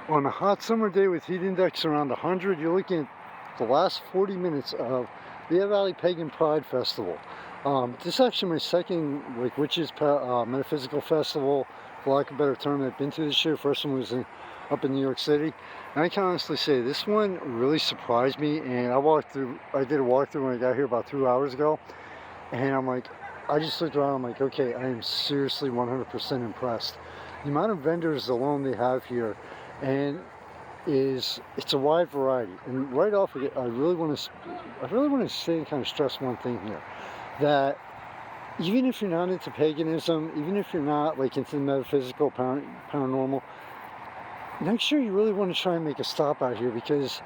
On a hot summer day with heat index around 100, you're looking at the last 40 minutes of the Valley Pagan Pride Festival. This is actually my second metaphysical festival, for lack of a better term, I've been to this year. First one was up in New York City. And I can honestly say this one really surprised me, and I did a walkthrough when I got here about 2 hours ago, and I just looked around, I'm like, okay, I am seriously 100% impressed. The amount of vendors alone they have here, and it's a wide variety. And right off of it, I really want to say and kind of stress one thing here, that even if you're not into paganism, even if you're not like into the metaphysical, paranormal, next year you really want to try and make a stop out here, because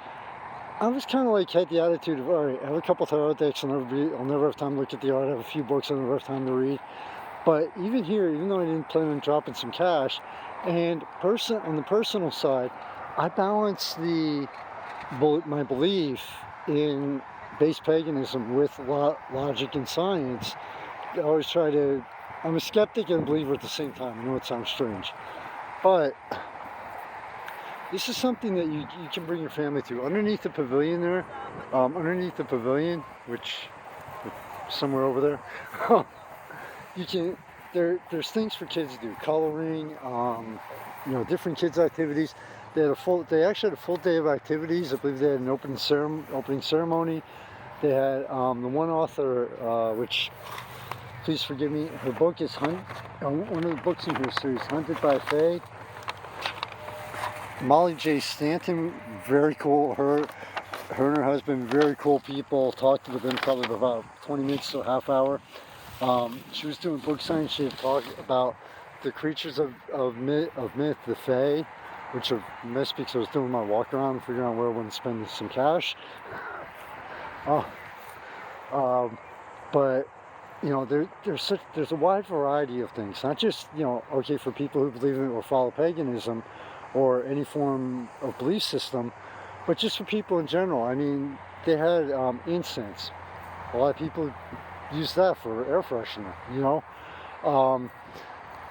I was kind of like had the attitude of, all right, I have a couple tarot decks, I'll never have time to look at the art, I have a few books I'll never have time to read. But even here, even though I didn't plan on dropping some cash, and on the personal side, I balance my belief in base paganism with logic and science. I'm a skeptic and a believer at the same time. I know it sounds strange, but this is something that you can bring your family to. Underneath the pavilion there, which somewhere over there, there's things for kids to do, coloring, different kids activities. They actually had a full day of activities. I believe they had an opening ceremony. They had the one author, which, please forgive me, her book is one of the books in her series, Hunted by Fae. Molly J. Stanton, very cool. Her and her husband, very cool people. Talked with them probably about 20 minutes to a half hour. She was doing book signs. She had talked about the creatures of myth, the Fae, which are missed because I was doing my walk around, figuring out where I want to spend some cash. But there's a wide variety of things, not just okay for people who believe in or follow paganism or any form of belief system, but just for people in general. I mean, they had incense. A lot of people use that for air freshener,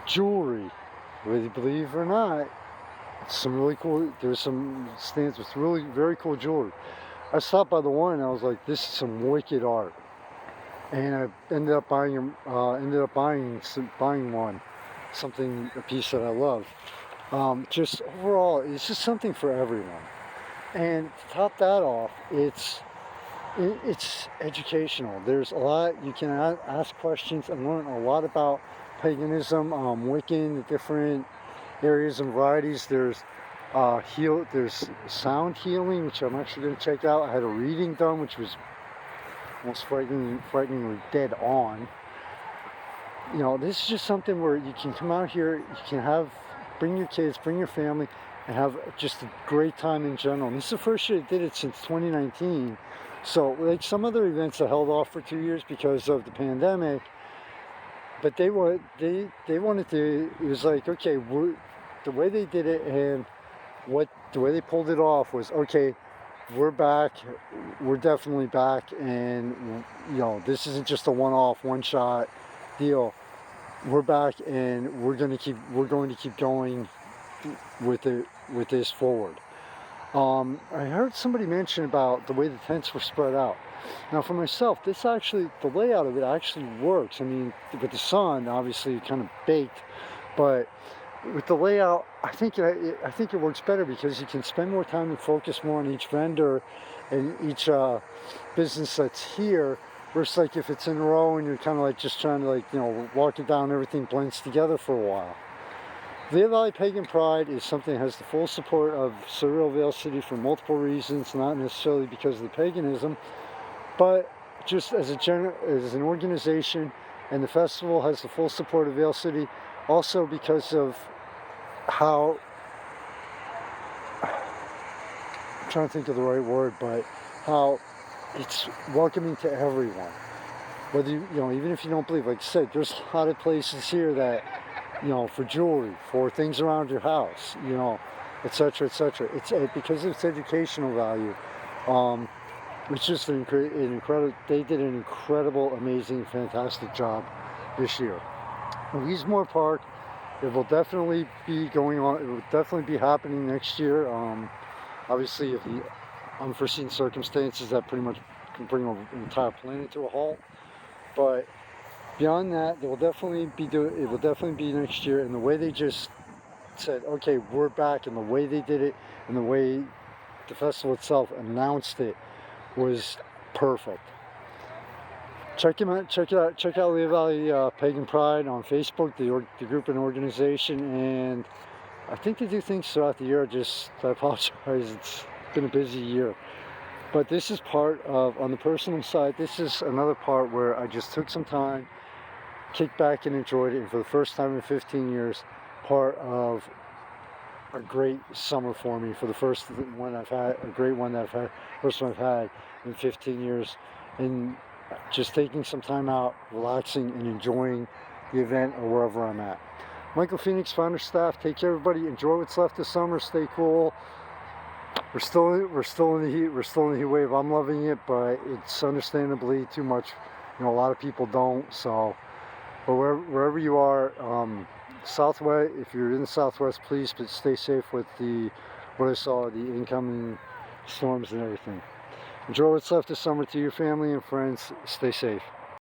jewelry, whether you believe it or not. Some really cool, there's some stands with really very cool jewelry. I stopped by the one and I was like, this is some wicked art. And I ended up buying one, a piece that I love. Just overall, it's just something for everyone. And to top that off, it's educational. There's a lot, you can ask questions and learn a lot about paganism, Wiccan, the different areas and varieties. There's sound healing, which I'm actually going to check out. I had a reading done, which was almost frighteningly dead on. This is just something where you can come out here, you can bring your kids, bring your family, and have just a great time in general. And this is the first year I did it since 2019. So like some other events I held off for 2 years because of the pandemic, but they wanted to, it was like, okay, the way they did it and the way they pulled it off was, okay, we're back, we're definitely back, and this isn't just a one-shot deal. We're back, and we're going to keep going with this forward. I heard somebody mention about the way the tents were spread out. Now, for myself, the layout of it actually works. I mean, with the sun, obviously, kind of baked, but with the layout, I think it works better because you can spend more time and focus more on each vendor and each business that's here. Versus like if it's in a row and you're kind of like just trying to walk it down, everything blends together for a while. Lehigh Valley Pagan Pride is something that has the full support of Surreal Vale City for multiple reasons, not necessarily because of the paganism, but just as an organization, and the festival has the full support of Vale City, also because of how, I'm trying to think of the right word, but how it's welcoming to everyone. Whether even if you don't believe, like I said, there's a lot of places here that, for jewelry, for things around your house, etc., etc. It's because of its educational value. It's just an incredible. They did an incredible, amazing, fantastic job this year. Leesmore Park it will definitely be going on. It will definitely be happening next year. Obviously, if the unforeseen circumstances that pretty much can bring an entire planet to a halt, but beyond that, it will definitely be next year. And the way they just said, okay, we're back, and the way they did it, and the way the festival itself announced it was perfect. Check him out. Check out Lehigh Valley Pagan Pride on Facebook, the group and organization, and I think they do things throughout the year. I apologize. It's been a busy year, but this is part of, on the personal side, this is another part where I just took some time, kicked back and enjoyed it, and for the first time in 15 years, part of a great summer for me, for the first one I've had, first one I've had in 15 years, and just taking some time out, relaxing and enjoying the event or wherever I'm at. Michael Phoenix, founder staff. Take care, everybody. Enjoy what's left this summer. Stay cool. We're still in the heat. We're still in the heat wave. I'm loving it, but it's understandably too much. A lot of people don't. So, but wherever you are, Southwest. If you're in the Southwest, please stay safe with what I saw, the incoming storms and everything. Enjoy what's left this summer. To your family and friends, stay safe.